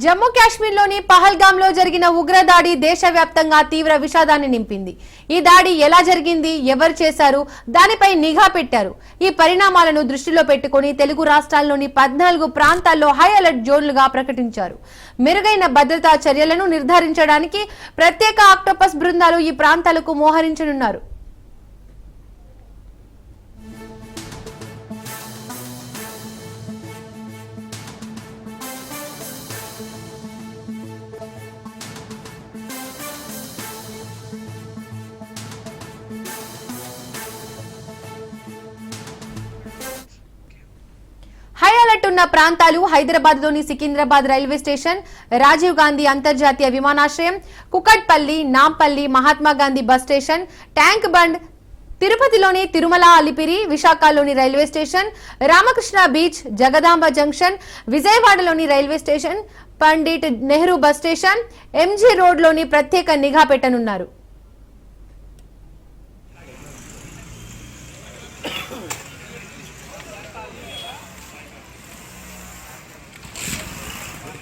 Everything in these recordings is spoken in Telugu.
జమ్మూ కాశ్మీర్లోని పహల్గామ్లో జరిగిన ఉగ్రదాడి దేశవ్యాప్తంగా తీవ్ర విషాదాన్ని నింపింది. ఈ దాడి ఎలా జరిగింది, ఎవరు చేశారు, దానిపై నిఘా పెట్టారు. ఈ పరిణామాలను దృష్టిలో పెట్టుకుని తెలుగు రాష్ట్రాల్లోని 14 ప్రాంతాల్లో హై అలర్ట్ జోన్లుగా ప్రకటించారు. మెరుగైన భద్రతా చర్యలను నిర్ధారించడానికి ప్రత్యేక ఆక్టోపస్ బృందాలు ఈ ప్రాంతాలకు మోహరించనున్నారు. హై అలర్ట్ ఉన్న ప్రాంతాలు హైదరాబాద్ లోని సికింద్రాబాద్ రైల్వే స్టేషన్, రాజీవ్ గాంధీ అంతర్జాతీయ విమానాశ్రయం, Kukatpally, Nampally, Mahatma Gandhi bus station, tank Bund, తిరుపతిలోని తిరుమల అలిపిరి, విశాఖలోని railway station, Ramakrishna beach, Jagadamba junction, విజయవాడలోని railway station, Pandit Nehru bus station, MG road లోని ప్రత్యేక నిఘా పెట్టనున్నారు.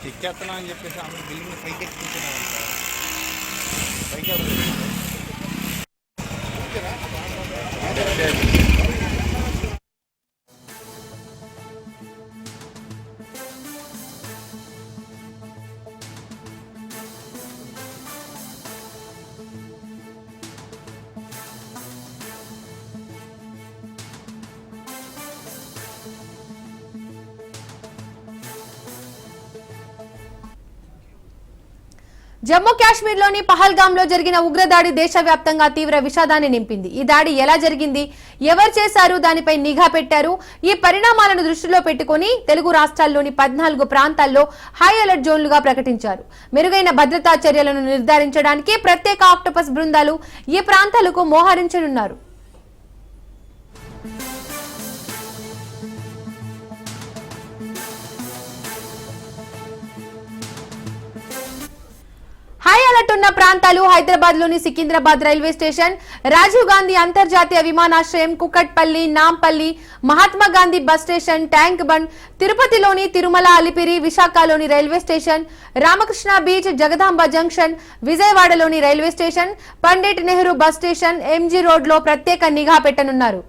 చెక్కేస్తున్నా అని చెప్పేసి అందరూ బిల్డింగ్ పైకి ఎక్కించుకున్నాం. జమ్మూ కాశ్మీర్లోని పహల్గామ్లో జరిగిన ఉగ్రదాడి దేశవ్యాప్తంగా తీవ్ర విషాదాన్ని నింపింది. ఈ దాడి ఎలా జరిగింది, ఎవరు చేశారు, దానిపై నిఘా పెట్టారు. ఈ పరిణామాలను దృష్టిలో పెట్టుకుని తెలుగు రాష్ట్రాల్లోని 14 ప్రాంతాల్లో హై అలర్ట్ జోన్లుగా ప్రకటించారు. మెరుగైన భద్రతా చర్యలను నిర్ధారించడానికి ప్రత్యేక ఆక్టోపస్ బృందాలు ఈ ప్రాంతాలకు మోహరించనున్నారు. హై అలర్ట్ ఉన్న ప్రాంతాలు హైదరాబాద్ లోని సికింద్రాబాద్ రైల్వే స్టేషన్, రాజీవ్ గాంధీ అంతర్జాతీయ విమానాశ్రయం, Kukatpally, Nampally, Mahatma Gandhi bus station, tank Bund, తిరుపతిలోని తిరుమల అలిపిరి, విశాఖలోని railway station, Ramakrishna beach, Jagadamba junction, విజయవాడలోని railway station, Pandit Nehru bus station, MG road లో ప్రత్యేక నిఘా పెట్టనున్నారు.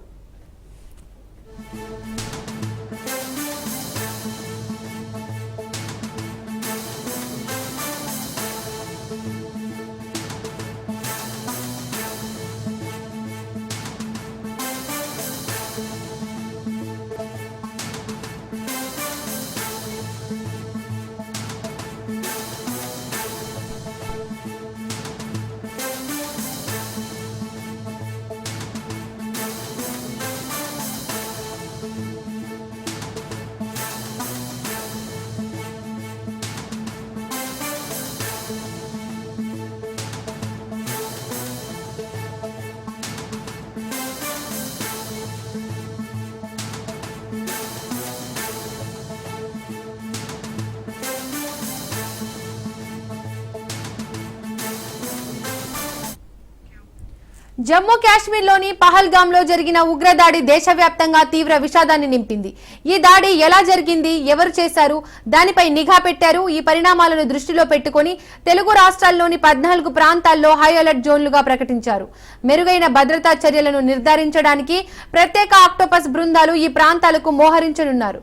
జమ్మూ కాశ్మీర్లోని పహల్గామ్లో జరిగిన ఉగ్రదాడి దేశవ్యాప్తంగా తీవ్ర విషాదాన్ని నింపింది. ఈ దాడి ఎలా జరిగింది, ఎవరు చేశారు, దానిపై నిఘా పెట్టారు. ఈ పరిణామాలను దృష్టిలో పెట్టుకుని తెలుగు రాష్ట్రాల్లోని 14 ప్రాంతాల్లో హై అలర్ట్ జోన్లుగా ప్రకటించారు. మెరుగైన భద్రతా చర్యలను నిర్ధారించడానికి ప్రత్యేక ఆక్టోపస్ బృందాలు ఈ ప్రాంతాలకు మోహరించనున్నారు.